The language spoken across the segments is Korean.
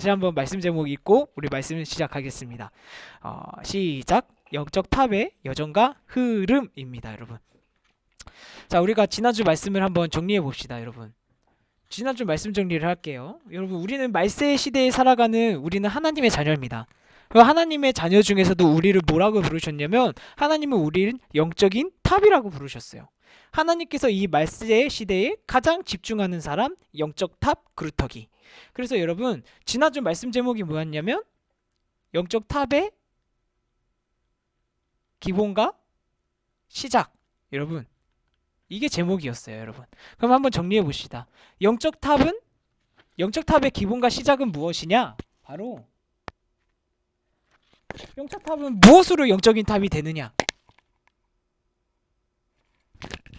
다시 한번 말씀 제목 읽고 우리 말씀 시작하겠습니다. 시작. 영적 탑의 여정과 흐름입니다, 여러분. 자, 우리가 지난주 말씀을 한번 정리해 봅시다, 여러분. 지난주 말씀 정리를 할게요. 여러분, 우리는 말세 시대에 살아가는 우리는 하나님의 자녀입니다. 그 하나님의 자녀 중에서도 우리를 뭐라고 부르셨냐면 하나님은 우리를 영적인 탑이라고 부르셨어요. 하나님께서 이 말세 시대에 가장 집중하는 사람, 영적 탑 그루터기. 그래서 여러분, 지난주 말씀 제목이 뭐였냐면 영적 탑의 기본과 시작. 여러분, 이게 제목이었어요, 여러분. 그럼 한번 정리해 봅시다. 영적 탑의 기본과 시작은 무엇이냐? 바로 영적 탑은 무엇으로 영적인 탑이 되느냐?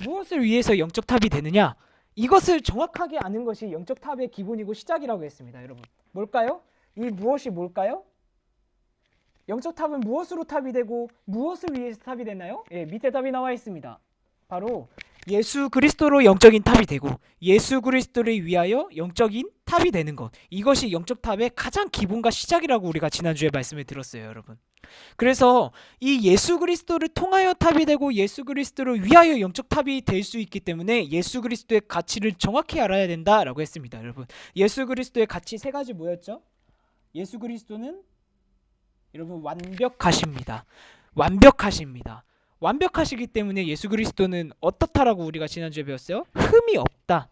무엇을 위해서 영적 탑이 되느냐? 이것을 정확하게 아는 것이 영적 탑의 기본이고 시작이라고 했습니다, 여러분. 뭘까요? 이 무엇이 뭘까요? 영적 탑은 무엇으로 탑이 되고 무엇을 위해서 탑이 되나요? 예, 밑에 답이 나와 있습니다. 바로 예수 그리스도로 영적인 탑이 되고 예수 그리스도를 위하여 영적인 탑이 되는 것. 이것이 영적 탑의 가장 기본과 시작이라고 우리가 지난주에 말씀을 들었어요, 여러분. 그래서 이 예수 그리스도를 통하여 탑이 되고 예수 그리스도를 위하여 영적 탑이 될 수 있기 때문에 예수 그리스도의 가치를 정확히 알아야 된다라고 했습니다, 여러분. 예수 그리스도의 가치 세 가지 뭐였죠? 예수 그리스도는 여러분 완벽하십니다. 완벽하십니다. 완벽하시기 때문에 예수 그리스도는 어떻다라고 우리가 지난주에 배웠어요? 흠이 없다.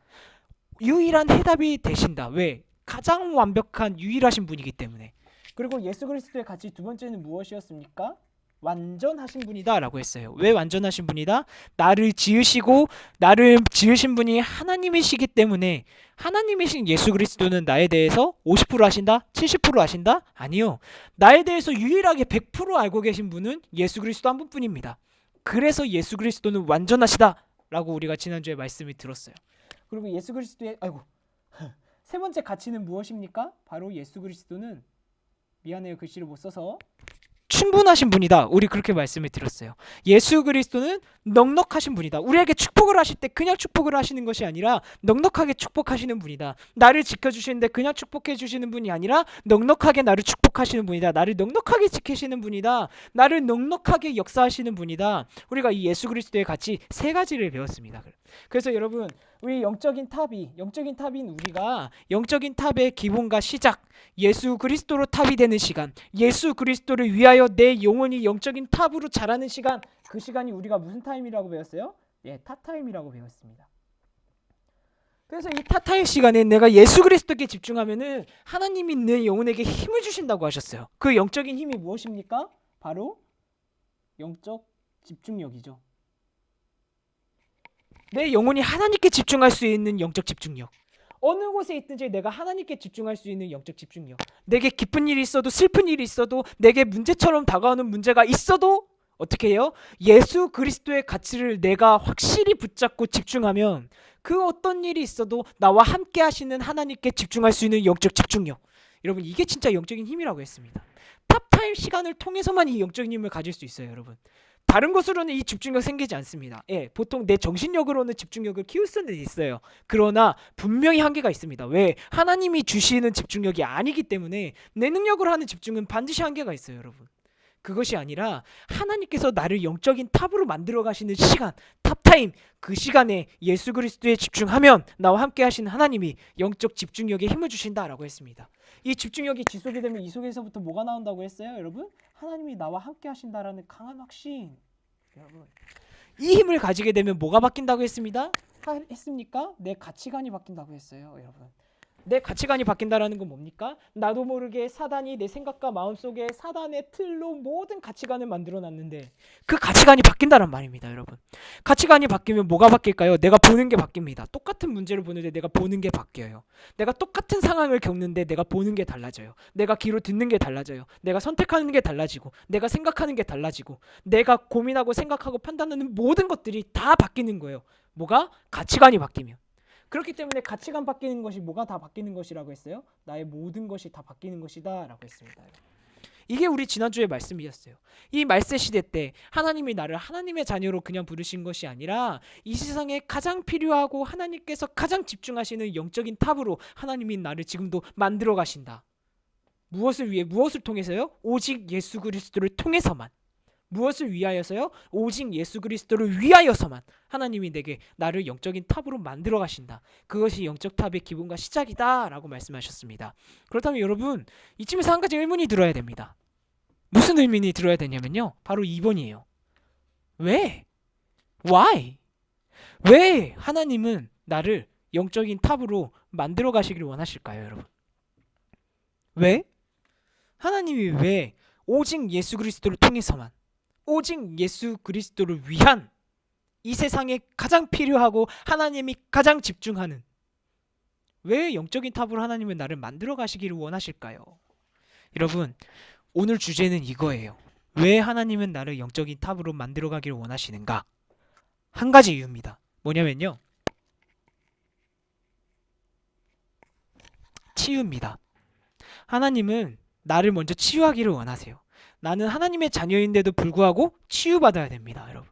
유일한 해답이 되신다. 왜? 가장 완벽한 유일하신 분이기 때문에. 그리고 예수 그리스도의 가치 두 번째는 무엇이었습니까? 완전하신 분이다 라고 했어요. 왜 완전하신 분이다? 나를 지으시고 나를 지으신 분이 하나님이시기 때문에 하나님이신 예수 그리스도는 나에 대해서 50% 아신다? 70% 아신다? 아니요. 나에 대해서 유일하게 100% 알고 계신 분은 예수 그리스도 한 분뿐입니다. 그래서 예수 그리스도는 완전하시다 라고 우리가 지난주에 말씀을 들었어요. 그리고 예수 그리스도의 세 번째 가치는 무엇입니까? 바로 예수 그리스도는 미안해요, 글씨를 못 써서 충분하신 분이다. 우리 그렇게 말씀을 드렸어요. 예수 그리스도는 넉넉하신 분이다. 우리에게 축복을 하실 때 그냥 축복을 하시는 것이 아니라 넉넉하게 축복하시는 분이다. 나를 지켜주시는데 그냥 축복해 주시는 분이 아니라 넉넉하게 나를 축복하시는 분이다. 나를 넉넉하게 지키시는 분이다. 나를 넉넉하게 역사하시는 분이다. 우리가 이 예수 그리스도의 가치 세 가지를 배웠습니다. 그래서 여러분, 우리 영적인 탑인 우리가 영적인 탑의 기본과 시작, 예수 그리스도로 탑이 되는 시간, 예수 그리스도를 위하여 내 영혼이 영적인 탑으로 자라는 시간, 그 시간이 우리가 무슨 타임이라고 배웠어요? 예, 탑타임이라고 배웠습니다. 그래서 이 탑타임 시간에 내가 예수 그리스도께 집중하면은 하나님이 내 영혼에게 힘을 주신다고 하셨어요. 그 영적인 힘이 무엇입니까? 바로 영적 집중력이죠. 내 영혼이 하나님께 집중할 수 있는 영적 집중력. 어느 곳에 있든지 내가 하나님께 집중할 수 있는 영적 집중력. 내게 기쁜 일이 있어도 슬픈 일이 있어도 내게 문제처럼 다가오는 문제가 있어도 어떻게 해요? 예수 그리스도의 가치를 내가 확실히 붙잡고 집중하면 그 어떤 일이 있어도 나와 함께 하시는 하나님께 집중할 수 있는 영적 집중력. 여러분, 이게 진짜 영적인 힘이라고 했습니다. 탑타임 시간을 통해서만 이 영적인 힘을 가질 수 있어요, 여러분. 다른 것으로는 이 집중력 생기지 않습니다. 예, 보통 내 정신력으로는 집중력을 키울 수는 있어요. 그러나 분명히 한계가 있습니다. 왜? 하나님이 주시는 집중력이 아니기 때문에 내 능력으로 하는 집중은 반드시 한계가 있어요, 여러분. 그것이 아니라 하나님께서 나를 영적인 탑으로 만들어 가시는 시간, 탑타임, 그 시간에 예수 그리스도에 집중하면 나와 함께 하시는 하나님이 영적 집중력에 힘을 주신다라고 했습니다. 이 집중력이 지속이 되면 이 속에서부터 뭐가 나온다고 했어요, 여러분? 하나님이 나와 함께 하신다라는 강한 확신. 여러분, 이 힘을 가지게 되면 뭐가 바뀐다고 했습니다? 했습니까? 내 가치관이 바뀐다고 했어요, 여러분. 내 가치관이 바뀐다라는 건 뭡니까? 나도 모르게 사단이 내 생각과 마음속에 사단의 틀로 모든 가치관을 만들어놨는데 그 가치관이 바뀐다란 말입니다, 여러분. 가치관이 바뀌면 뭐가 바뀔까요? 내가 보는 게 바뀝니다. 똑같은 문제를 보는데 내가 보는 게 바뀌어요. 내가 똑같은 상황을 겪는데 내가 보는 게 달라져요. 내가 귀로 듣는 게 달라져요. 내가 선택하는 게 달라지고 내가 생각하는 게 달라지고 내가 고민하고 생각하고 판단하는 모든 것들이 다 바뀌는 거예요. 뭐가? 가치관이 바뀌면. 그렇기 때문에 가치관 바뀌는 것이 뭐가 다 바뀌는 것이라고 했어요? 나의 모든 것이 다 바뀌는 것이다 라고 했습니다. 이게 우리 지난주의 말씀이었어요. 이 말세 시대 때 하나님이 나를 하나님의 자녀로 그냥 부르신 것이 아니라 이 세상에 가장 필요하고 하나님께서 가장 집중하시는 영적인 탑으로 하나님이 나를 지금도 만들어 가신다. 무엇을 위해? 무엇을 통해서요? 오직 예수 그리스도를 통해서만. 무엇을 위하여서요? 오직 예수 그리스도를 위하여서만 하나님이 내게 나를 영적인 탑으로 만들어 가신다. 그것이 영적 탑의 기본과 시작이다 라고 말씀하셨습니다. 그렇다면 여러분, 이쯤에서 한 가지 의문이 들어야 됩니다. 무슨 의문이 들어야 되냐면요, 바로 2번이에요. 왜? Why? 왜 하나님은 나를 영적인 탑으로 만들어 가시기를 원하실까요, 여러분? 왜? 하나님이 왜 오직 예수 그리스도를 통해서만, 오직 예수 그리스도를 위한, 이 세상에 가장 필요하고 하나님이 가장 집중하는, 왜 영적인 탑으로 하나님은 나를 만들어 가시기를 원하실까요? 여러분, 오늘 주제는 이거예요. 왜 하나님은 나를 영적인 탑으로 만들어 가기를 원하시는가? 한 가지 이유입니다. 뭐냐면요, 치유입니다. 하나님은 나를 먼저 치유하기를 원하세요. 나는 하나님의 자녀인데도 불구하고 치유받아야 됩니다, 여러분.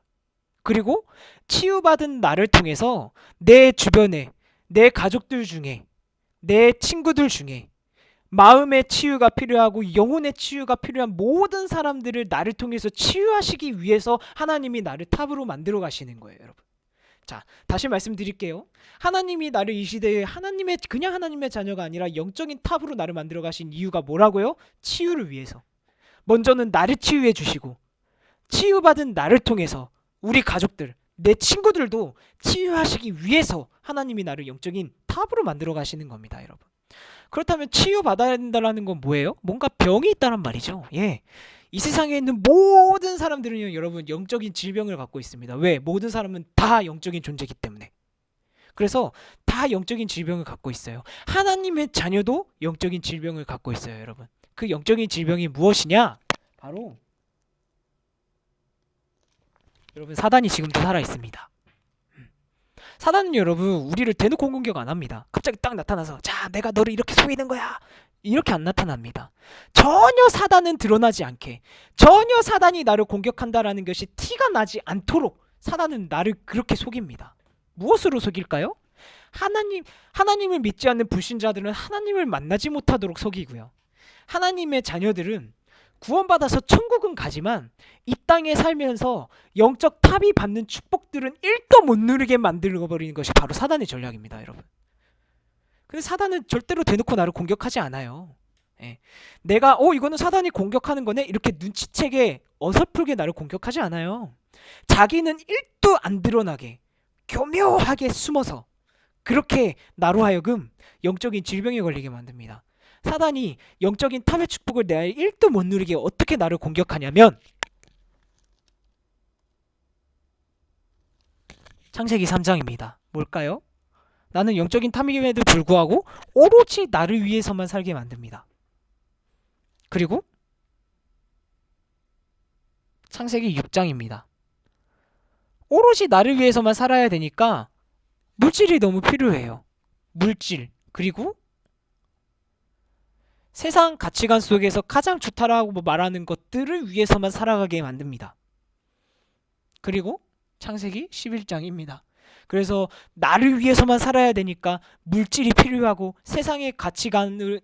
그리고 치유받은 나를 통해서 내 주변에, 내 가족들 중에, 내 친구들 중에 마음의 치유가 필요하고 영혼의 치유가 필요한 모든 사람들을 나를 통해서 치유하시기 위해서 하나님이 나를 탑으로 만들어 가시는 거예요, 여러분. 자, 다시 말씀드릴게요. 하나님이 나를 이 시대에 그냥 하나님의 자녀가 아니라 영적인 탑으로 나를 만들어 가신 이유가 뭐라고요? 치유를 위해서. 먼저는 나를 치유해 주시고, 치유받은 나를 통해서 우리 가족들, 내 친구들도 치유하시기 위해서 하나님이 나를 영적인 탑으로 만들어 가시는 겁니다, 여러분. 그렇다면 치유받아야 된다는 건 뭐예요? 뭔가 병이 있다는 말이죠. 예. 이 세상에 있는 모든 사람들은요, 여러분, 영적인 질병을 갖고 있습니다. 왜? 모든 사람은 다 영적인 존재이기 때문에. 그래서 다 영적인 질병을 갖고 있어요. 하나님의 자녀도 영적인 질병을 갖고 있어요, 여러분. 그 영적인 질병이 무엇이냐? 바로 여러분, 사단이 지금도 살아 있습니다. 사단은 여러분, 우리를 대놓고 공격 안 합니다. 갑자기 딱 나타나서 자, 내가 너를 이렇게 속이는 거야, 이렇게 안 나타납니다. 전혀 사단은 드러나지 않게, 전혀 사단이 나를 공격한다라는 것이 티가 나지 않도록 사단은 나를 그렇게 속입니다. 무엇으로 속일까요? 하나님을 믿지 않는 불신자들은 하나님을 만나지 못하도록 속이고요. 하나님의 자녀들은 구원받아서 천국은 가지만 이 땅에 살면서 영적 탑이 받는 축복들은 1도 못 누리게 만들어버리는 것이 바로 사단의 전략입니다, 여러분. 근데 사단은 절대로 대놓고 나를 공격하지 않아요. 예. 내가 이거는 사단이 공격하는 거네 이렇게 눈치채게 어설프게 나를 공격하지 않아요. 자기는 1도 안 드러나게 교묘하게 숨어서 그렇게 나로 하여금 영적인 질병에 걸리게 만듭니다. 사단이 영적인 탑의 축복을 내 1도 못 누리게 어떻게 나를 공격하냐면, 창세기 3장입니다. 뭘까요? 나는 영적인 탑임에도 불구하고 오로지 나를 위해서만 살게 만듭니다. 그리고 창세기 6장입니다. 오로지 나를 위해서만 살아야 되니까 물질이 너무 필요해요. 물질, 그리고 세상 가치관 속에서 가장 좋다라고 말하는 것들을 위해서만 살아가게 만듭니다. 그리고 창세기 11장입니다. 그래서 나를 위해서만 살아야 되니까 물질이 필요하고 세상의 가치관으로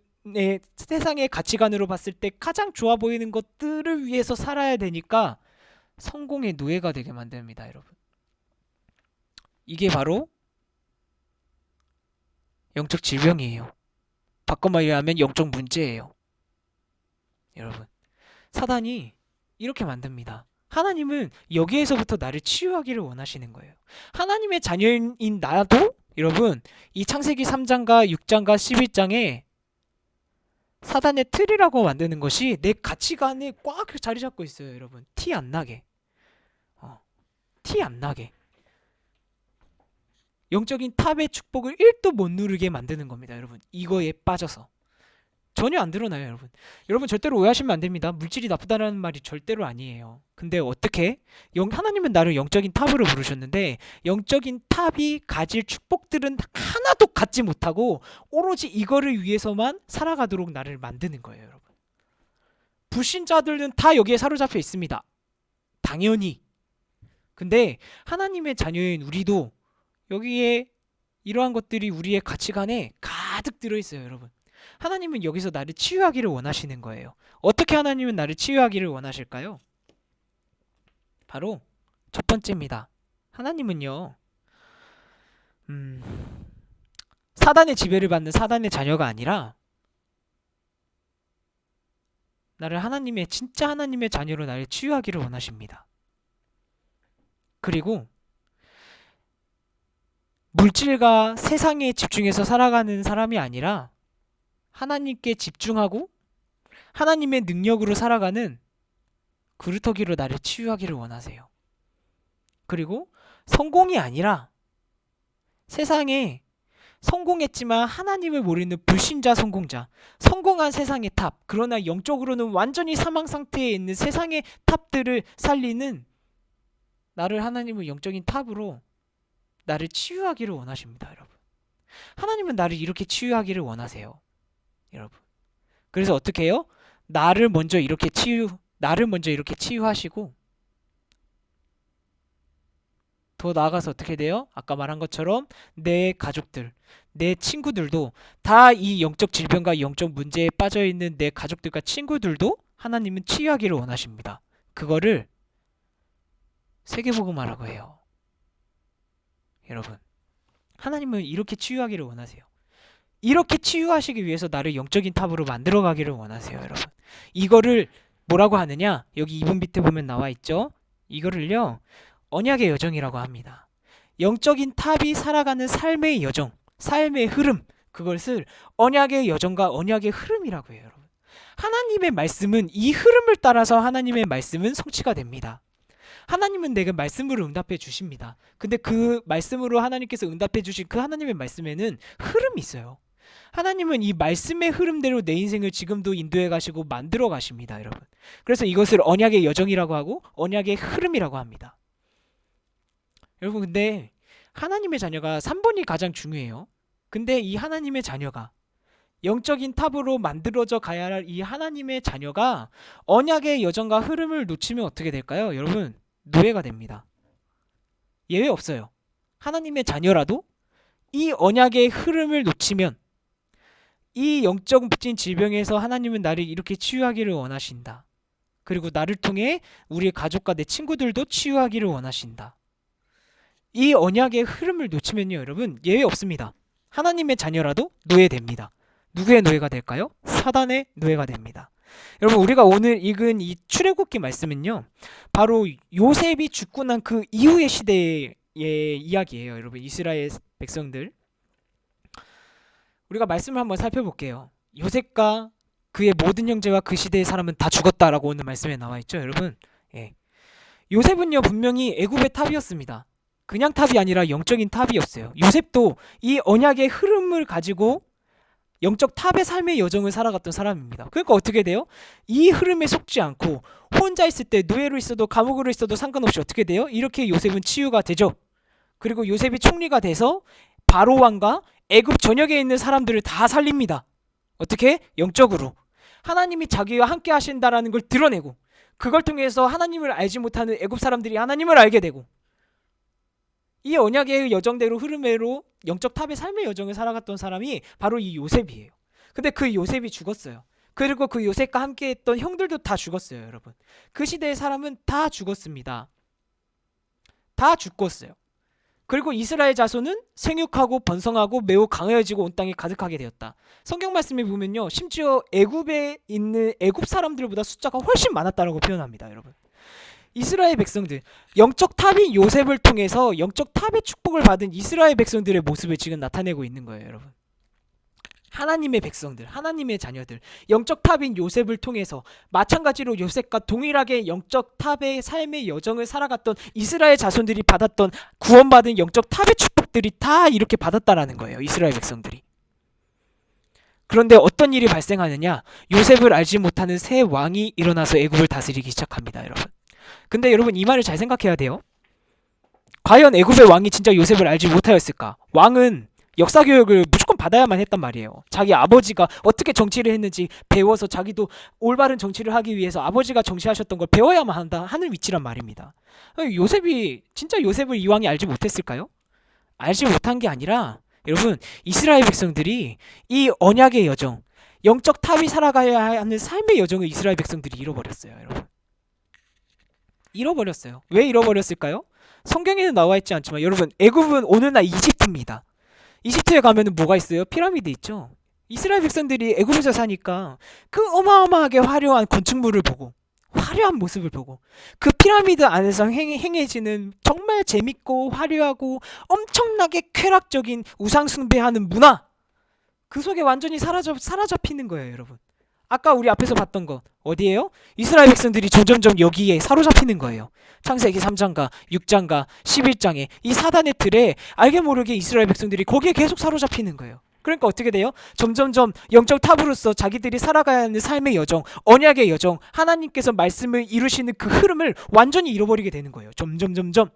봤을 때 가장 좋아 보이는 것들을 위해서 살아야 되니까 성공의 노예가 되게 만듭니다, 여러분. 이게 바로 영적 질병이에요. 바꿔 말하면 영적 문제예요. 여러분, 사단이 이렇게 만듭니다. 하나님은 여기에서부터 나를 치유하기를 원하시는 거예요. 하나님의 자녀인 나도 여러분, 이 창세기 3장과 6장과 11장에 사단의 틀이라고 만드는 것이 내 가치관에 꽉 자리 잡고 있어요, 여러분. 티 안 나게. 티 안 나게. 영적인 탑의 축복을 1도 못 누르게 만드는 겁니다, 여러분. 이거에 빠져서. 전혀 안 드러나요, 여러분. 여러분 절대로 오해하시면 안 됩니다. 물질이 나쁘다는 말이 절대로 아니에요. 근데 어떻게? 하나님은 나를 영적인 탑으로 부르셨는데 영적인 탑이 가질 축복들은 하나도 갖지 못하고 오로지 이거를 위해서만 살아가도록 나를 만드는 거예요, 여러분. 불신자들은 다 여기에 사로잡혀 있습니다. 당연히. 근데 하나님의 자녀인 우리도 여기에 이러한 것들이 우리의 가치관에 가득 들어있어요, 여러분. 하나님은 여기서 나를 치유하기를 원하시는 거예요. 어떻게 하나님은 나를 치유하기를 원하실까요? 바로 첫 번째입니다. 하나님은요, 사단의 지배를 받는 사단의 자녀가 아니라 나를 하나님의 진짜 하나님의 자녀로 나를 치유하기를 원하십니다. 그리고 물질과 세상에 집중해서 살아가는 사람이 아니라 하나님께 집중하고 하나님의 능력으로 살아가는 그루터기로 나를 치유하기를 원하세요. 그리고 성공이 아니라 세상에 성공했지만 하나님을 모르는 불신자 성공자, 성공한 세상의 탑, 그러나 영적으로는 완전히 사망 상태에 있는 세상의 탑들을 살리는 나를 하나님의 영적인 탑으로 나를 치유하기를 원하십니다, 여러분. 하나님은 나를 이렇게 치유하기를 원하세요, 여러분. 그래서 어떻게 해요? 나를 먼저 이렇게 치유하시고 더 나아가서 어떻게 돼요? 아까 말한 것처럼 내 가족들, 내 친구들도 다 이 영적 질병과 영적 문제에 빠져 있는 내 가족들과 친구들도 하나님은 치유하기를 원하십니다. 그거를 세계복음화라고 해요. 여러분, 하나님은 이렇게 치유하기를 원하세요. 이렇게 치유하시기 위해서 나를 영적인 탑으로 만들어 가기를 원하세요, 여러분. 이거를 뭐라고 하느냐? 여기 2번 밑에 보면 나와 있죠? 이거를요, 언약의 여정이라고 합니다. 영적인 탑이 살아가는 삶의 여정, 삶의 흐름, 그것을 언약의 여정과 언약의 흐름이라고 해요, 여러분. 하나님의 말씀은 이 흐름을 따라서 하나님의 말씀은 성취가 됩니다. 하나님은 내게 말씀으로 응답해 주십니다. 근데 그 말씀으로 하나님께서 응답해 주신 그 하나님의 말씀에는 흐름이 있어요. 하나님은 이 말씀의 흐름대로 내 인생을 지금도 인도해 가시고 만들어 가십니다, 여러분. 그래서 이것을 언약의 여정이라고 하고 언약의 흐름이라고 합니다. 여러분, 근데 하나님의 자녀가 3번이 가장 중요해요. 근데 이 하나님의 자녀가 영적인 탑으로 만들어져 가야 할 이 하나님의 자녀가 언약의 여정과 흐름을 놓치면 어떻게 될까요? 여러분, 노예가 됩니다. 예외 없어요. 하나님의 자녀라도 이 언약의 흐름을 놓치면 이 영적 진 질병에서 하나님은 나를 이렇게 치유하기를 원하신다. 그리고 나를 통해 우리의 가족과 내 친구들도 치유하기를 원하신다. 이 언약의 흐름을 놓치면요, 여러분, 예외 없습니다. 하나님의 자녀라도 노예됩니다. 누구의 노예가 될까요? 사단의 노예가 됩니다. 여러분, 우리가 오늘 읽은 이 출애굽기 말씀은요, 바로 요셉이 죽고 난 그 이후의 시대의 이야기예요, 여러분. 이스라엘 백성들. 우리가 말씀을 한번 살펴볼게요. 요셉과 그의 모든 형제와 그 시대의 사람은 다 죽었다라고 오늘 말씀에 나와 있죠, 여러분. 예. 요셉은요, 분명히 애굽의 탑이었습니다. 그냥 탑이 아니라 영적인 탑이었어요. 요셉도 이 언약의 흐름을 가지고 영적 탑의 삶의 여정을 살아갔던 사람입니다. 그러니까 어떻게 돼요? 이 흐름에 속지 않고 혼자 있을 때 노예로 있어도 감옥으로 있어도 상관없이 어떻게 돼요? 이렇게 요셉은 치유가 되죠. 그리고 요셉이 총리가 돼서 바로 왕과 애굽 전역에 있는 사람들을 다 살립니다. 어떻게? 영적으로. 하나님이 자기와 함께 하신다라는 걸 드러내고, 그걸 통해서 하나님을 알지 못하는 애굽 사람들이 하나님을 알게 되고, 이 언약의 여정대로 흐름대로 영적 탑의 삶의 여정을 살아갔던 사람이 바로 이 요셉이에요. 근데 그 요셉이 죽었어요. 그리고 그 요셉과 함께 했던 형들도 다 죽었어요, 여러분. 그 시대의 사람은 다 죽었습니다. 다 죽었어요. 그리고 이스라엘 자손은 생육하고 번성하고 매우 강해지고 온 땅에 가득하게 되었다. 성경 말씀에 보면요, 심지어 애굽에 있는 애굽 사람들보다 숫자가 훨씬 많았다라고 표현합니다, 여러분. 이스라엘 백성들, 영적 탑인 요셉을 통해서 영적 탑의 축복을 받은 이스라엘 백성들의 모습을 지금 나타내고 있는 거예요, 여러분. 하나님의 백성들, 하나님의 자녀들, 영적 탑인 요셉을 통해서 마찬가지로 요셉과 동일하게 영적 탑의 삶의 여정을 살아갔던 이스라엘 자손들이 받았던 구원받은 영적 탑의 축복들이 다 이렇게 받았다라는 거예요, 이스라엘 백성들이. 그런데 어떤 일이 발생하느냐? 요셉을 알지 못하는 새 왕이 일어나서 애굽을 다스리기 시작합니다, 여러분. 근데 여러분, 이 말을 잘 생각해야 돼요. 과연 애굽의 왕이 진짜 요셉을 알지 못하였을까? 왕은 역사 교육을 무조건 받아야만 했단 말이에요. 자기 아버지가 어떻게 정치를 했는지 배워서 자기도 올바른 정치를 하기 위해서 아버지가 정치하셨던 걸 배워야만 한다 하는 위치란 말입니다. 요셉이 진짜 요셉을 이 왕이 알지 못했을까요? 알지 못한 게 아니라 여러분, 이스라엘 백성들이 이 언약의 여정, 영적 탑이 살아가야 하는 삶의 여정을 이스라엘 백성들이 잃어버렸어요, 여러분. 잃어버렸어요. 왜 잃어버렸을까요? 성경에는 나와 있지 않지만 여러분, 애굽은 오늘날 이집트입니다. 이집트에 가면은 뭐가 있어요? 피라미드 있죠. 이스라엘 백성들이 애굽에서 사니까 그 어마어마하게 화려한 건축물을 보고, 화려한 모습을 보고, 그 피라미드 안에서 행해지는 정말 재밌고 화려하고 엄청나게 쾌락적인 우상 숭배하는 문화, 그 속에 완전히 사로잡히는 거예요, 여러분. 아까 우리 앞에서 봤던 거 어디예요? 이스라엘 백성들이 점점점 여기에 사로잡히는 거예요. 창세기 3장과 6장과 11장에 이 사단의 틀에 알게 모르게 이스라엘 백성들이 거기에 계속 사로잡히는 거예요. 그러니까 어떻게 돼요? 점점점 영적 탑으로서 자기들이 살아가야 하는 삶의 여정, 언약의 여정, 하나님께서 말씀을 이루시는 그 흐름을 완전히 잃어버리게 되는 거예요. 점점점점.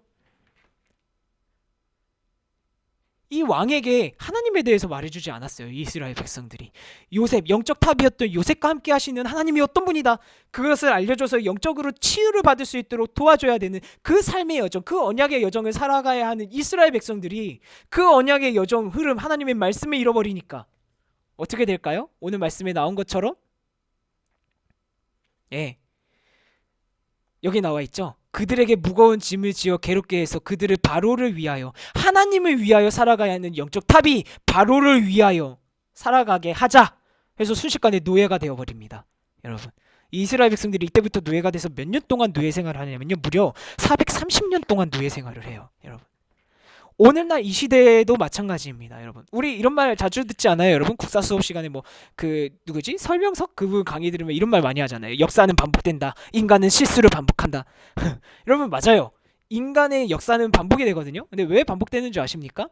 이 왕에게 하나님에 대해서 말해주지 않았어요. 이스라엘 백성들이. 요셉, 영적 탑이었던 요셉과 함께 하시는 하나님이 어떤 분이다, 그것을 알려줘서 영적으로 치유를 받을 수 있도록 도와줘야 되는 그 삶의 여정, 그 언약의 여정을 살아가야 하는 이스라엘 백성들이 그 언약의 여정 흐름, 하나님의 말씀을 잃어버리니까 어떻게 될까요? 오늘 말씀에 나온 것처럼, 예, 여기 나와 있죠. 그들에게 무거운 짐을 지어 괴롭게 해서 그들을 바로를 위하여, 하나님을 위하여 살아가야 하는 영적 탑이 바로를 위하여 살아가게 하자 해서 순식간에 노예가 되어버립니다. 여러분, 이스라엘 백성들이 이때부터 노예가 돼서 몇 년 동안 노예 생활을 하냐면요, 무려 430년 동안 노예 생활을 해요. 여러분, 오늘날 이 시대에도 마찬가지입니다. 여러분, 우리 이런 말 자주 듣지 않아요? 여러분, 국사 수업 시간에 뭐 그 누구지? 설명석 그분 강의 들으면 이런 말 많이 하잖아요. 역사는 반복된다. 인간은 실수를 반복한다. 여러분, 맞아요. 인간의 역사는 반복이 되거든요. 근데 왜 반복되는 줄 아십니까?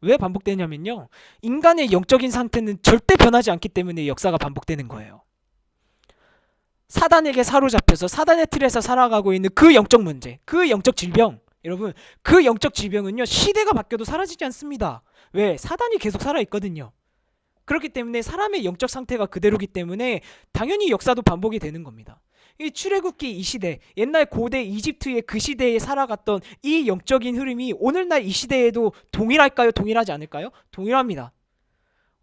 왜 반복되냐면요, 인간의 영적인 상태는 절대 변하지 않기 때문에 역사가 반복되는 거예요. 사단에게 사로잡혀서 사단의 틀에서 살아가고 있는 그 영적 문제, 그 영적 질병, 여러분, 그 영적 질병은요, 시대가 바뀌어도 사라지지 않습니다. 왜? 사단이 계속 살아있거든요. 그렇기 때문에 사람의 영적 상태가 그대로기 때문에 당연히 역사도 반복이 되는 겁니다. 이 출애굽기 이 시대, 옛날 고대 이집트의 그 시대에 살아갔던 이 영적인 흐름이 오늘날 이 시대에도 동일할까요? 동일하지 않을까요? 동일합니다.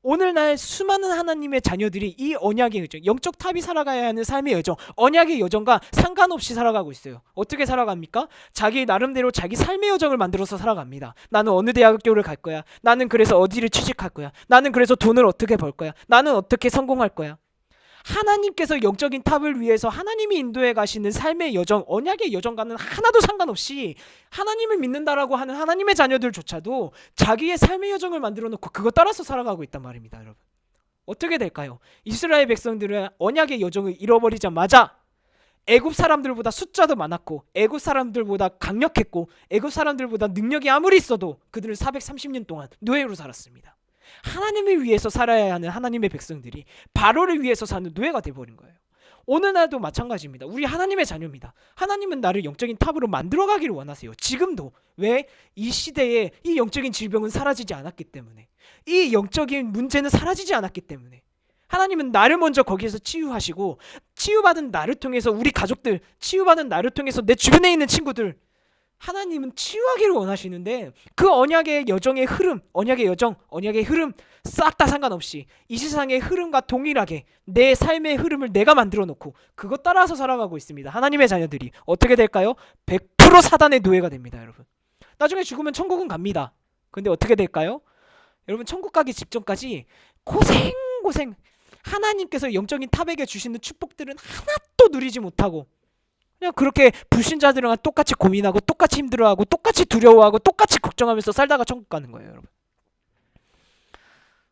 오늘날 수많은 하나님의 자녀들이 이 언약의 여정, 영적 탑이 살아가야 하는 삶의 여정, 언약의 여정과 상관없이 살아가고 있어요. 어떻게 살아갑니까? 자기 나름대로 자기 삶의 여정을 만들어서 살아갑니다. 나는 어느 대학교를 갈 거야. 나는 그래서 어디를 취직할 거야. 나는 그래서 돈을 어떻게 벌 거야. 나는 어떻게 성공할 거야. 하나님께서 영적인 탑을 위해서 하나님이 인도해 가시는 삶의 여정, 언약의 여정과는 하나도 상관없이 하나님을 믿는다라고 하는 하나님의 자녀들조차도 자기의 삶의 여정을 만들어 놓고 그거 따라서 살아가고 있단 말입니다. 여러분, 어떻게 될까요? 이스라엘 백성들은 언약의 여정을 잃어버리자마자 애굽 사람들보다 숫자도 많았고, 애굽 사람들보다 강력했고, 애굽 사람들보다 능력이 아무리 있어도 그들은 430년 동안 노예로 살았습니다. 하나님을 위해서 살아야 하는 하나님의 백성들이 바로를 위해서 사는 노예가 되어버린 거예요. 오늘날도 마찬가지입니다. 우리 하나님의 자녀입니다. 하나님은 나를 영적인 탑으로 만들어가기를 원하세요. 지금도. 왜? 이 시대에 이 영적인 질병은 사라지지 않았기 때문에, 이 영적인 문제는 사라지지 않았기 때문에 하나님은 나를 먼저 거기에서 치유하시고, 치유받은 나를 통해서 우리 가족들, 치유받은 나를 통해서 내 주변에 있는 친구들, 하나님은 치유하기를 원하시는데 그 언약의 여정의 흐름, 언약의 여정, 언약의 흐름 싹 다 상관없이 이 세상의 흐름과 동일하게 내 삶의 흐름을 내가 만들어 놓고 그것 따라서 살아가고 있습니다. 하나님의 자녀들이 어떻게 될까요? 100% 사단의 노예가 됩니다. 여러분, 나중에 죽으면 천국은 갑니다. 근데 어떻게 될까요? 여러분, 천국 가기 직전까지 고생 하나님께서 영적인 탑에게 주시는 축복들은 하나도 누리지 못하고 그냥 그렇게 불신자들이랑 똑같이 고민하고 똑같이 힘들어하고 똑같이 두려워하고 똑같이 걱정하면서 살다가 천국 가는 거예요. 여러분,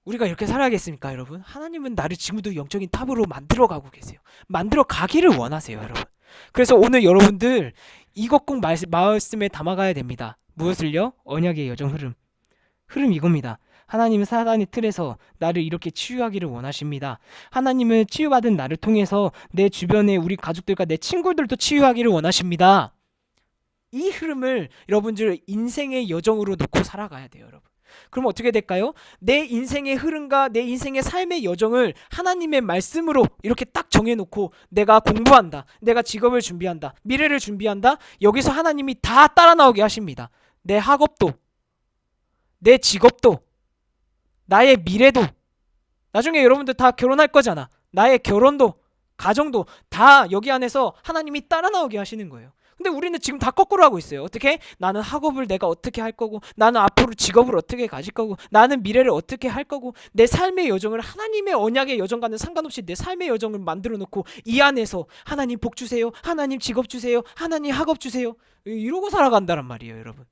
우리가 이렇게 살아야겠습니까? 여러분, 하나님은 나를 지금도 영적인 탑으로 만들어 가고 계세요. 만들어 가기를 원하세요. 여러분, 그래서 오늘 여러분들 이것 꼭 말씀에 담아가야 됩니다. 무엇을요? 언약의 여정 흐름 이겁니다. 하나님은 사단의 틀에서 나를 이렇게 치유하기를 원하십니다. 하나님은 치유받은 나를 통해서 내 주변에 우리 가족들과 내 친구들도 치유하기를 원하십니다. 이 흐름을 여러분들 인생의 여정으로 놓고 살아가야 돼요. 여러분, 그럼 어떻게 될까요? 내 인생의 흐름과 내 인생의 삶의 여정을 하나님의 말씀으로 이렇게 딱 정해놓고 내가 공부한다, 내가 직업을 준비한다, 미래를 준비한다, 여기서 하나님이 다 따라 나오게 하십니다. 내 학업도, 내 직업도, 나의 미래도, 나중에 여러분들 다 결혼할 거잖아. 나의 결혼도 가정도 다 여기 안에서 하나님이 따라 나오게 하시는 거예요. 근데 우리는 지금 다 거꾸로 하고 있어요. 어떻게? 나는 학업을 내가 어떻게 할 거고, 나는 앞으로 직업을 어떻게 가질 거고, 나는 미래를 어떻게 할 거고, 내 삶의 여정을 하나님의 언약의 여정과는 상관없이 내 삶의 여정을 만들어 놓고 이 안에서 하나님 복 주세요, 하나님 직업 주세요, 하나님 학업 주세요, 이러고 살아간다란 말이에요. 여러분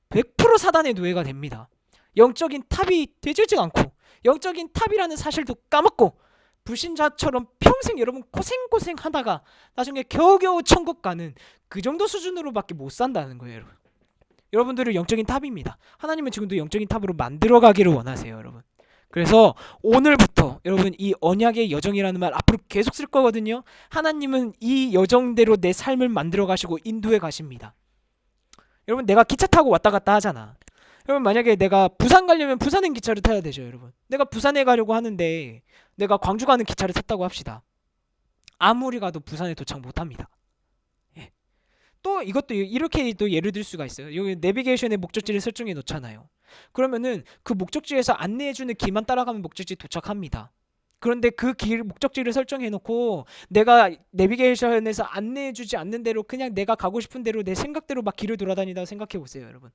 100% 사단의 노예가 됩니다. 영적인 탑이 되지지 않고 영적인 탑이라는 사실도 까먹고 불신자처럼 평생 여러분 고생 하다가 나중에 겨우겨우 천국 가는 그 정도 수준으로밖에 못 산다는 거예요. 여러분. 여러분들은 영적인 탑입니다. 하나님은 지금도 영적인 탑으로 만들어 가기를 원하세요. 여러분. 그래서 오늘부터 여러분 이 언약의 여정이라는 말 앞으로 계속 쓸 거거든요. 하나님은 이 여정대로 내 삶을 만들어 가시고 인도해 가십니다. 여러분 내가 기차 타고 왔다 갔다 하잖아. 여러분 만약에 내가 부산 가려면 부산행 기차를 타야 되죠. 여러분 내가 부산에 가려고 하는데 내가 광주 가는 기차를 탔다고 합시다. 아무리 가도 부산에 도착 못합니다. 예. 또 이것도 이렇게 또 예를 들 수가 있어요. 여기 내비게이션에 목적지를 설정해 놓잖아요. 그러면은 그 목적지에서 안내해주는 길만 따라가면 목적지 도착합니다. 그런데 그 길 목적지를 설정해 놓고 내가 내비게이션에서 안내해주지 않는 대로 그냥 내가 가고 싶은 대로 내 생각대로 막 길을 돌아다니다 생각해 보세요. 여러분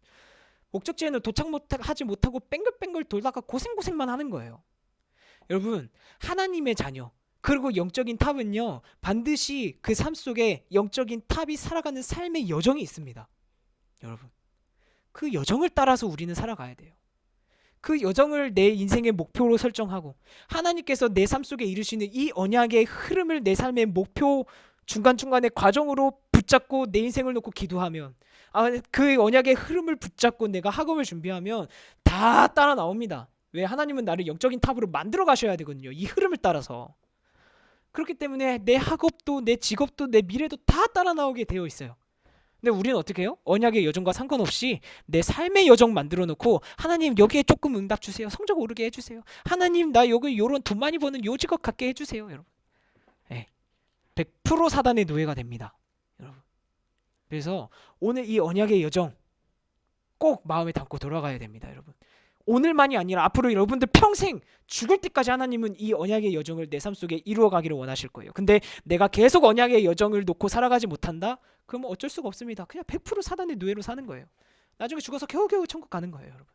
목적지에는 하지 못하고 뺑글뺑글 돌다가 고생만 하는 거예요. 여러분 하나님의 자녀 그리고 영적인 탑은요 반드시 그 삶 속에 영적인 탑이 살아가는 삶의 여정이 있습니다. 여러분 그 여정을 따라서 우리는 살아가야 돼요. 그 여정을 내 인생의 목표로 설정하고 하나님께서 내 삶 속에 이루시는 이 언약의 흐름을 내 삶의 목표 중간중간의 과정으로 붙잡고 내 인생을 놓고 기도하면 그 언약의 흐름을 붙잡고 내가 학업을 준비하면 다 따라 나옵니다. 왜? 하나님은 나를 영적인 탑으로 만들어 가셔야 되거든요. 이 흐름을 따라서. 그렇기 때문에 내 학업도 내 직업도 내 미래도 다 따라 나오게 되어 있어요. 근데 우리는 어떻게 해요? 언약의 여정과 상관없이 내 삶의 여정 만들어 놓고 하나님 여기에 조금 응답 주세요. 성적 오르게 해주세요. 하나님 나 여기 요런 돈 많이 버는 요 직업 갖게 해주세요. 여러분 100% 사단의 노예가 됩니다. 여러분 그래서 오늘 이 언약의 여정 꼭 마음에 담고 돌아가야 됩니다. 여러분 오늘만이 아니라 앞으로 여러분들 평생 죽을 때까지 하나님은 이 언약의 여정을 내 삶 속에 이루어가기를 원하실 거예요. 근데 내가 계속 언약의 여정을 놓고 살아가지 못한다? 그러면 어쩔 수가 없습니다. 그냥 100% 사단의 노예로 사는 거예요. 나중에 죽어서 겨우겨우 천국 가는 거예요. 여러분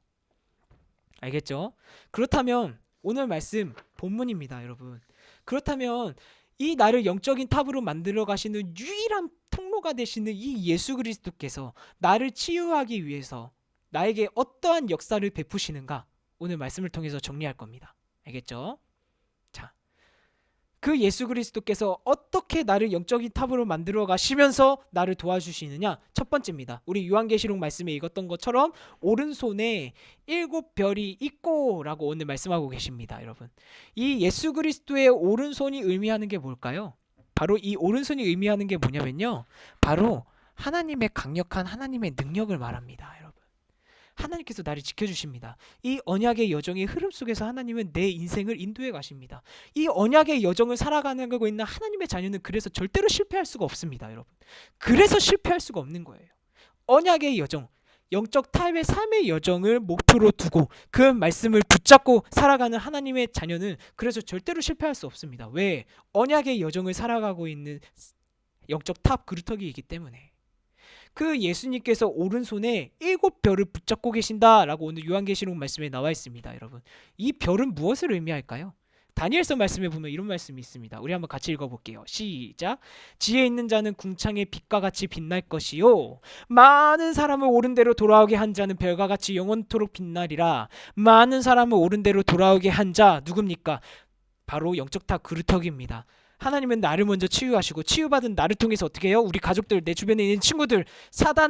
알겠죠? 그렇다면 오늘 말씀 본문입니다. 여러분 그렇다면 이 나를 영적인 탑으로 만들어 가시는 유일한 통로가 되시는 이 예수 그리스도께서 나를 치유하기 위해서 나에게 어떠한 역사를 베푸시는가 오늘 말씀을 통해서 정리할 겁니다. 알겠죠? 자, 그 예수 그리스도께서 어떻게 나를 영적인 탑으로 만들어 가시면서 나를 도와주시느냐? 첫 번째입니다. 우리 요한계시록 말씀에 읽었던 것처럼 오른손에 7별이 있고 라고 오늘 말씀하고 계십니다. 여러분 이 예수 그리스도의 오른손이 의미하는 게 뭘까요? 바로 이 오른손이 의미하는 게 뭐냐면요 바로 하나님의 강력한 하나님의 능력을 말합니다. 여러분 하나님께서 나를 지켜주십니다. 이 언약의 여정의 흐름 속에서 하나님은 내 인생을 인도해 가십니다. 이 언약의 여정을 살아가고 있는 하나님의 자녀는 그래서 절대로 실패할 수가 없습니다. 여러분 그래서 실패할 수가 없는 거예요. 언약의 여정 영적 탑의 삶의 여정을 목표로 두고 그 말씀을 붙잡고 살아가는 하나님의 자녀는 그래서 절대로 실패할 수 없습니다. 왜? 언약의 여정을 살아가고 있는 영적 탑 그루터기이기 때문에. 그 예수님께서 오른손에 7별을 붙잡고 계신다라고 오늘 요한계시록 말씀에 나와 있습니다. 여러분 이 별은 무엇을 의미할까요? 다니엘서 말씀에 보면 이런 말씀이 있습니다. 우리 한번 같이 읽어볼게요. 시작. 지혜 있는 자는 궁창의 빛과 같이 빛날 것이요 많은 사람을 옳은 대로 돌아오게 한 자는 별과 같이 영원토록 빛나리라. 많은 사람을 옳은 대로 돌아오게 한 자 누굽니까? 바로 영적 탑 그루터기입니다. 하나님은 나를 먼저 치유하시고 치유받은 나를 통해서 어떻게 해요? 우리 가족들, 내 주변에 있는 친구들, 사단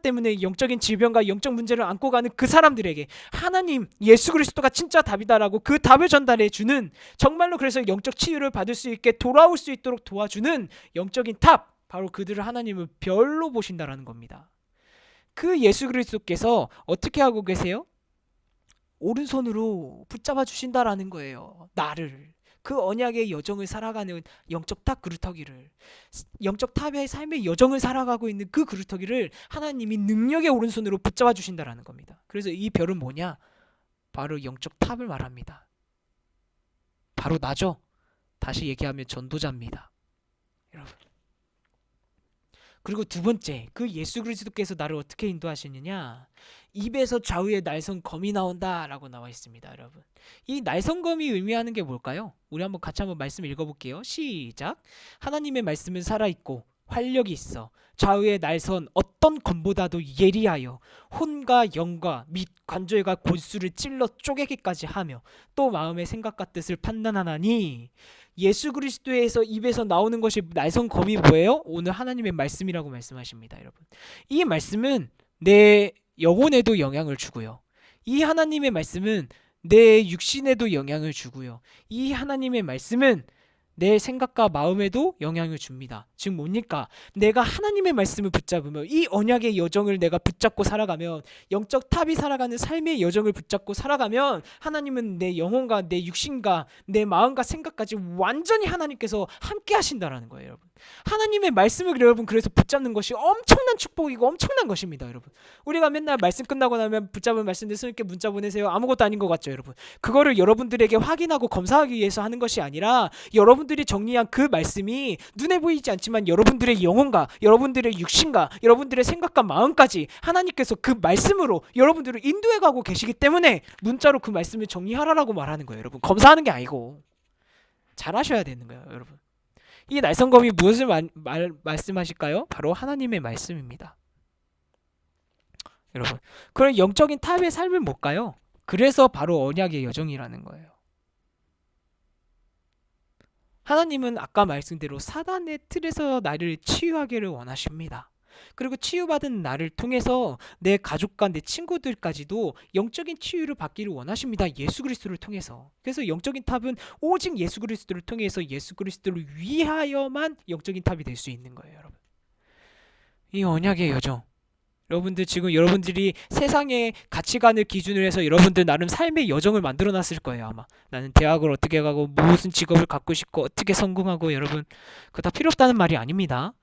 때문에 영적인 질병과 영적 문제를 안고 가는 그 사람들에게 하나님 예수 그리스도가 진짜 답이다라고 그 답을 전달해 주는 정말로 그래서 영적 치유를 받을 수 있게 돌아올 수 있도록 도와주는 영적인 탑 바로 그들을 하나님은 별로 보신다라는 겁니다. 그 예수 그리스도께서 어떻게 하고 계세요? 오른손으로 붙잡아 주신다라는 거예요. 나를 그 언약의 여정을 살아가는 영적 탑 그루터기를 영적 탑의 삶의 여정을 살아가고 있는 그 그루터기를 하나님이 능력의 오른손으로 붙잡아 주신다라는 겁니다. 그래서 이 별은 뭐냐? 바로 영적 탑을 말합니다. 바로 나죠. 다시 얘기하면 전도자입니다. 여러분. 그리고 두 번째, 그 예수 그리스도께서 나를 어떻게 인도하시느냐? 입에서 좌우에 날선 검이 나온다라고 나와 있습니다, 여러분. 이 날선 검이 의미하는 게 뭘까요? 우리 한번 같이 한번 말씀 읽어볼게요. 시작. 하나님의 말씀은 살아있고 활력이 있어 좌우에 날선 어떤 검보다도 예리하여 혼과 영과 및 관절과 골수를 찔러 쪼개기까지 하며 또 마음의 생각과 뜻을 판단하나니. 예수 그리스도에서 입에서 나오는 것이 날선 검이 뭐예요? 오늘 하나님의 말씀이라고 말씀하십니다, 여러분. 이 말씀은 내 영혼에도 영향을 주고요. 이 하나님의 말씀은 내 육신에도 영향을 주고요. 이 하나님의 말씀은 내 생각과 마음에도 영향을 줍니다. 즉 뭡니까? 내가 하나님의 말씀을 붙잡으면, 이 언약의 여정을 내가 붙잡고 살아가면, 영적 탑이 살아가는 삶의 여정을 붙잡고 살아가면 하나님은 내 영혼과 내 육신과 내 마음과 생각까지 완전히 하나님께서 함께 하신다라는 거예요, 여러분. 하나님의 말씀을 여러분 그래서 붙잡는 것이 엄청난 축복이고 엄청난 것입니다, 여러분. 우리가 맨날 말씀 끝나고 나면 붙잡은 말씀들 스님께 문자 보내세요. 아무것도 아닌 것 같죠, 여러분. 그거를 여러분들에게 확인하고 검사하기 위해서 하는 것이 아니라 여러분들이 정리한 그 말씀이 눈에 보이지 않지만 여러분들의 영혼과 여러분들의 육신과 여러분들의 생각과 마음까지 하나님께서 그 말씀으로 여러분들을 인도해가고 계시기 때문에 문자로 그 말씀을 정리하라라고 말하는 거예요, 여러분. 검사하는 게 아니고 잘하셔야 되는 거예요, 여러분. 이 날선검이 무엇을 말씀하실까요? 바로 하나님의 말씀입니다, 여러분. 그럼 영적인 탑의 삶은 뭘까요? 그래서 바로 언약의 여정이라는 거예요. 하나님은 아까 말씀대로 사단의 틀에서 나를 치유하기를 원하십니다. 그리고 치유받은 나를 통해서 내 가족과 내 친구들까지도 영적인 치유를 받기를 원하십니다. 예수 그리스도를 통해서. 그래서 영적인 탑은 오직 예수 그리스도를 통해서 예수 그리스도를 위하여만 영적인 탑이 될 수 있는 거예요, 여러분. 이 언약의 여정. 여러분들 지금 여러분들이 세상의 가치관을 기준으로 해서 여러분들 나름 삶의 여정을 만들어 놨을 거예요, 아마. 나는 대학을 어떻게 가고 무슨 직업을 갖고 싶고 어떻게 성공하고. 여러분, 그거 다 필요 없다는 말이 아닙니다.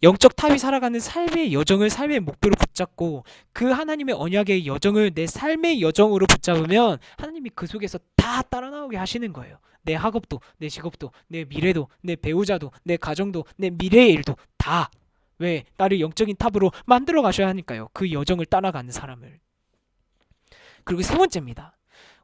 영적 탑이 살아가는 삶의 여정을 삶의 목표로 붙잡고 그 하나님의 언약의 여정을 내 삶의 여정으로 붙잡으면 하나님이 그 속에서 다 따라 나오게 하시는 거예요. 내 학업도, 내 직업도, 내 미래도, 내 배우자도, 내 가정도, 내 미래의 일도 다. 왜? 나를 영적인 탑으로 만들어 가셔야 하니까요. 그 여정을 따라가는 사람을. 그리고 세 번째입니다.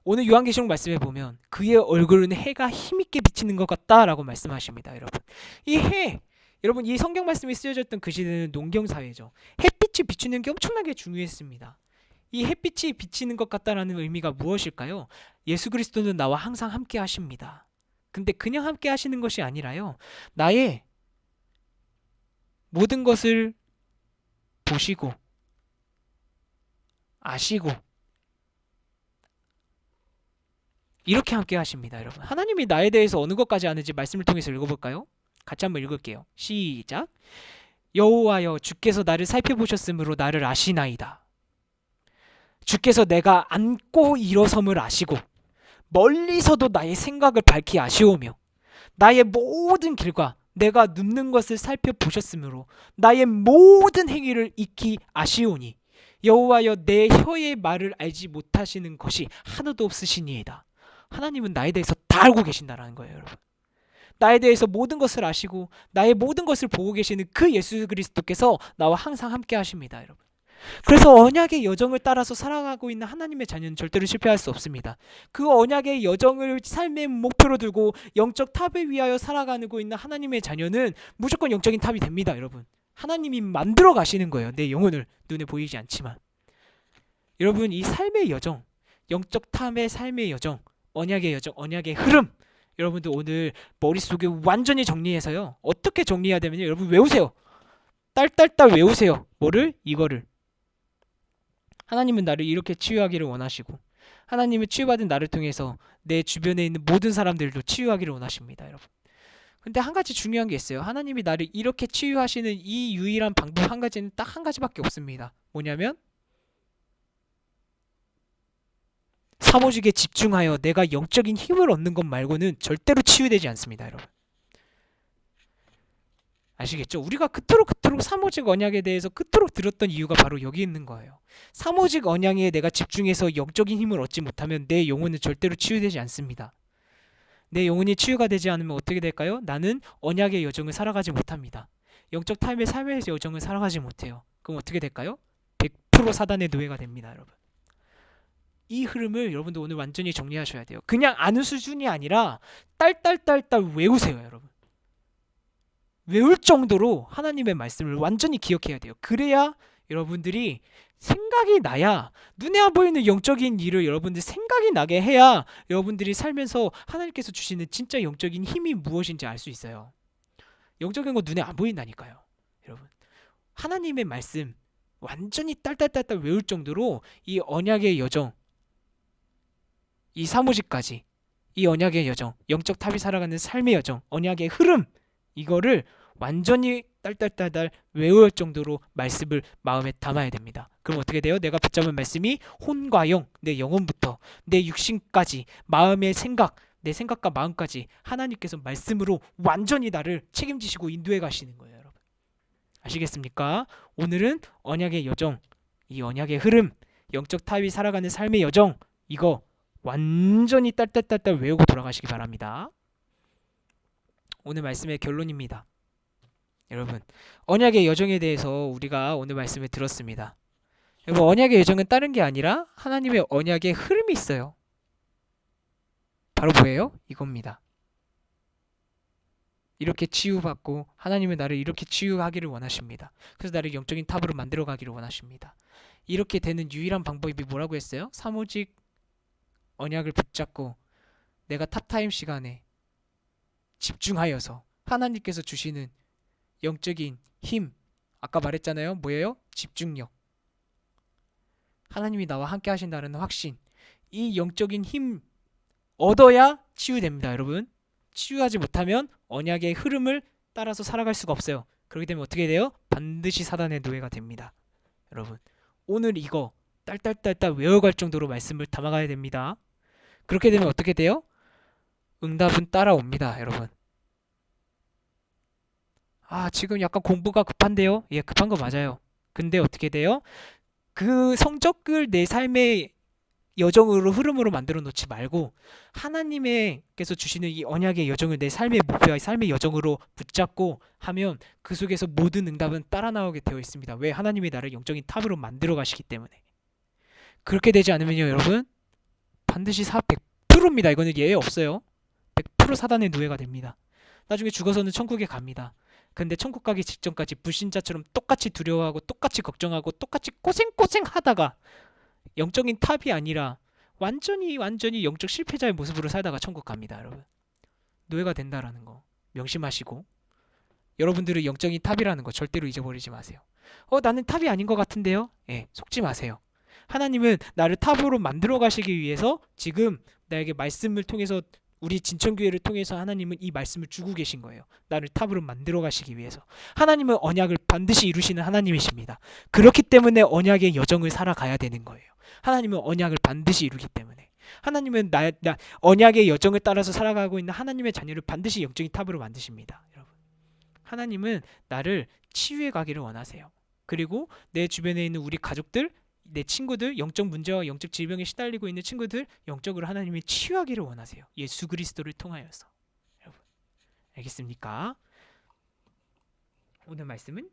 오늘 요한계시록 말씀에 보면 그의 얼굴은 해가 힘있게 비치는 것 같다라고 말씀하십니다, 여러분. 이 해, 여러분 이 성경 말씀이 쓰여졌던 그 시대는 농경사회죠. 햇빛이 비추는 게 엄청나게 중요했습니다. 이 햇빛이 비치는 것 같다라는 의미가 무엇일까요? 예수 그리스도는 나와 항상 함께 하십니다. 근데 그냥 함께 하시는 것이 아니라요, 나의 모든 것을 보시고 아시고 이렇게 함께 하십니다, 여러분. 하나님이 나에 대해서 어느 것까지 아는지 말씀을 통해서 읽어볼까요? 같이 한번 읽을게요. 시작. 여호와여, 주께서 나를 살펴보셨으므로 나를 아시나이다. 주께서 내가 앉고 일어섬을 아시고 멀리서도 나의 생각을 밝히 아시오며 나의 모든 길과 내가 눕는 것을 살펴보셨으므로 나의 모든 행위를 익히 아시오니 여호와여, 내 혀의 말을 알지 못하시는 것이 하나도 없으시니이다. 하나님은 나에 대해서 다 알고 계신다라는 거예요, 여러분. 나에 대해서 모든 것을 아시고 나의 모든 것을 보고 계시는 그 예수 그리스도께서 나와 항상 함께 하십니다, 여러분. 그래서 언약의 여정을 따라서 살아가고 있는 하나님의 자녀는 절대로 실패할 수 없습니다. 그 언약의 여정을 삶의 목표로 두고 영적 탑을 위하여 살아가고 있는 하나님의 자녀는 무조건 영적인 탑이 됩니다, 여러분. 하나님이 만들어 가시는 거예요, 내 영혼을. 눈에 보이지 않지만. 여러분, 이 삶의 여정, 영적 탑의 삶의 여정, 언약의 여정, 언약의 흐름, 여러분들 오늘 머릿속에 완전히 정리해서요. 어떻게 정리해야 되면요, 여러분 외우세요. 딸딸딸 외우세요. 뭐를? 이거를. 하나님은 나를 이렇게 치유하기를 원하시고 하나님의 치유받은 나를 통해서 내 주변에 있는 모든 사람들도 치유하기를 원하십니다, 여러분. 근데 한 가지 중요한 게 있어요. 하나님이 나를 이렇게 치유하시는 이 유일한 방법 한 가지는 딱 한 가지밖에 없습니다. 뭐냐면 사모직에 집중하여 내가 영적인 힘을 얻는 것 말고는 절대로 치유되지 않습니다, 여러분. 아시겠죠? 우리가 그토록 사모직 언약에 대해서 그토록 들었던 이유가 바로 여기 있는 거예요. 사모직 언약에 내가 집중해서 영적인 힘을 얻지 못하면 내 영혼은 절대로 치유되지 않습니다. 내 영혼이 치유가 되지 않으면 어떻게 될까요? 나는 언약의 여정을 살아가지 못합니다. 영적 타입의 삶의 여정을 살아가지 못해요. 그럼 어떻게 될까요? 100% 사단의 노예가 됩니다, 여러분. 이 흐름을 여러분도 오늘 완전히 정리하셔야 돼요. 그냥 아는 수준이 아니라 딸딸딸딸 외우세요, 여러분. 외울 정도로 하나님의 말씀을 완전히 기억해야 돼요. 그래야 여러분들이 생각이 나야, 눈에 안 보이는 영적인 일을 여러분들 생각이 나게 해야 여러분들이 살면서 하나님께서 주시는 진짜 영적인 힘이 무엇인지 알 수 있어요. 영적인 거 눈에 안 보인다니까요, 여러분. 하나님의 말씀 완전히 딸딸딸딸 외울 정도로 이 언약의 여정, 이 사무직까지, 이 언약의 여정, 영적 탑이 살아가는 삶의 여정, 언약의 흐름, 이거를 완전히 딸딸딸딸 외울 정도로 말씀을 마음에 담아야 됩니다. 그럼 어떻게 돼요? 내가 붙잡은 말씀이 혼과 영, 내 영혼부터 내 육신까지, 마음의 생각, 내 생각과 마음까지 하나님께서 말씀으로 완전히 나를 책임지시고 인도해 가시는 거예요, 여러분. 아시겠습니까? 오늘은 언약의 여정, 이 언약의 흐름, 영적 탑이 살아가는 삶의 여정, 이거 완전히 딸딸딸딸 외우고 돌아가시기 바랍니다. 오늘 말씀의 결론입니다. 여러분, 언약의 여정에 대해서 우리가 오늘 말씀을 들었습니다. 여러분, 언약의 여정은 다른 게 아니라 하나님의 언약의 흐름이 있어요. 바로 뭐예요? 이겁니다. 이렇게 치유받고 하나님은 나를 이렇게 치유하기를 원하십니다. 그래서 나를 영적인 탑으로 만들어 가기를 원하십니다. 이렇게 되는 유일한 방법이 뭐라고 했어요? 사무직 언약을 붙잡고 내가 탑타임 시간에 집중하여서 하나님께서 주시는 영적인 힘, 아까 말했잖아요. 뭐예요? 집중력. 하나님이 나와 함께 하신다는 확신, 이 영적인 힘 얻어야 치유됩니다, 여러분. 치유하지 못하면 언약의 흐름을 따라서 살아갈 수가 없어요. 그렇게 되면 어떻게 돼요? 반드시 사단의 노예가 됩니다. 여러분, 오늘 이거 딸딸딸딸 외워갈 정도로 말씀을 담아가야 됩니다. 그렇게 되면 어떻게 돼요? 응답은 따라옵니다, 여러분. 아, 지금 약간 공부가 급한데요? 예, 급한 거 맞아요. 근데 어떻게 돼요? 그 성적을 내 삶의 여정으로 흐름으로 만들어 놓지 말고 하나님께서 주시는 이 언약의 여정을 내 삶의 목표와 삶의 여정으로 붙잡고 하면 그 속에서 모든 응답은 따라 나오게 되어 있습니다. 왜? 하나님이 나를 영적인 탑으로 만들어 가시기 때문에. 그렇게 되지 않으면요, 여러분, 반드시 100%입니다. 이거는 예외 없어요. 100% 사단의 노예가 됩니다. 나중에 죽어서는 천국에 갑니다. 근데 천국 가기 직전까지 불신자처럼 똑같이 두려워하고 똑같이 걱정하고 똑같이 꼬생꼬생 하다가 영적인 탑이 아니라 완전히 영적 실패자의 모습으로 살다가 천국 갑니다, 여러분. 노예가 된다라는 거 명심하시고, 여러분들은 영적인 탑이라는 거 절대로 잊어버리지 마세요. 나는 탑이 아닌 것 같은데요? 예, 속지 마세요. 하나님은 나를 탑으로 만들어 가시기 위해서 지금 나에게 말씀을 통해서, 우리 진천교회를 통해서 하나님은 이 말씀을 주고 계신 거예요. 나를 탑으로 만들어 가시기 위해서. 하나님은 언약을 반드시 이루시는 하나님이십니다. 그렇기 때문에 언약의 여정을 살아가야 되는 거예요. 하나님은 언약을 반드시 이루기 때문에. 하나님은 나 언약의 여정을 따라서 살아가고 있는 하나님의 자녀를 반드시 영적인 탑으로 만드십니다, 여러분. 하나님은 나를 치유해 가기를 원하세요. 그리고 내 주변에 있는 우리 가족들, 내 친구들, 영적 문제와 영적 질병에 시달리고 있는 친구들, 영적으로 하나님이 치유하기를 원하세요. 예수 그리스도를 통하여서. 여러분, 알겠습니까? 오늘 말씀은